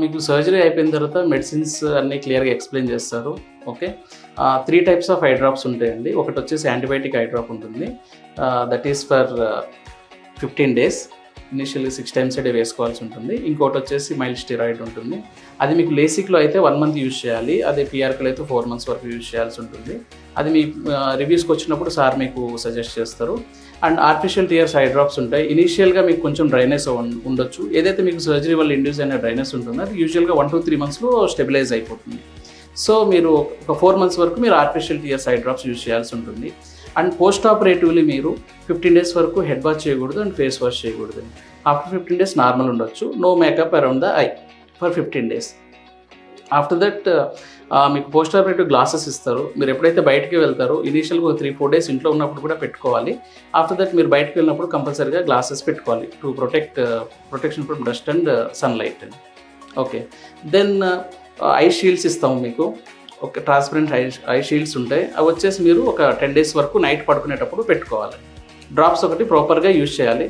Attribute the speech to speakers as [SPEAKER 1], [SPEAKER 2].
[SPEAKER 1] మీకు సర్జరీ అయిపోయిన తర్వాత మెడిసిన్స్ అన్నీ క్లియర్గా ఎక్స్ప్లెయిన్ చేస్తారు. Okay. 3 types of eye drops ఉంటాయండి. ఒకటి వచ్చేసి యాంటీబయాటిక్ ఐ డ్రాప్ ఉంటుంది. That is for 15 days. Initially 6 times a day వేసుకోవాల్సి ఉంటుంది. ఇంకోటి వచ్చేసి మైల్డ్ స్టెరాయిడ్ ఉంటుంది. అది మీకు లేసిక్లో అయితే 1 month యూజ్ చేయాలి. అదే పిఆర్కలో అయితే 4 months వరకు యూజ్ చేయాల్సి ఉంటుంది. అది మీ రివ్యూస్కి వచ్చినప్పుడు సార్ మీకు సజెస్ట్ చేస్తారు. And artificial tears eye drops ఉంటాయి. ఇనీషియల్గా మీకు కొంచెం డ్రైనెస్ ఉండొచ్చు. ఏదైతే మీకు సర్జరీ వల్ల ఇండ్యూస్ అయిన డ్రైనెస్ ఉంటుందో అది యూజువల్గా 1 to 3 monthsలో స్టెబిలైజ్ అయిపోతుంది. సో మీరు ఒక 4 months వరకు మీరు artificial tears eye drops use చేయాల్సి ఉంటుంది. అండ్ పోస్ట్ ఆపరేటివ్లీ మీరు 15 days వరకు హెడ్ బాత్ చేయకూడదు అండ్ ఫేస్ వాష్ చేయకూడదు. ఆఫ్టర్ 15 days నార్మల్ ఉండొచ్చు. No makeup around the eye for 15 days. After that మీకు పోస్ట్ ఆపరేటివ్ గ్లాసెస్ ఇస్తారు. మీరు ఎప్పుడైతే బయటికి వెళ్తారో ఇనీషియల్గా 3-4 days ఇంట్లో ఉన్నప్పుడు కూడా పెట్టుకోవాలి. ఆఫ్టర్ దట్ మీరు బయటకు వెళ్ళినప్పుడు కంపల్సరీగా గ్లాసెస్ పెట్టుకోవాలి to protection from dust and sunlight. Okay. Then eye shields ఇస్తాము మీకు. ఒక ట్రాన్స్పరెంట్ ఐ షీల్డ్స్ ఉంటాయి. అవి వచ్చేసి మీరు ఒక 10 days వరకు నైట్ పడుకునేటప్పుడు పెట్టుకోవాలి. డ్రాప్స్ ఒకటి ప్రాపర్గా యూజ్ చేయాలి.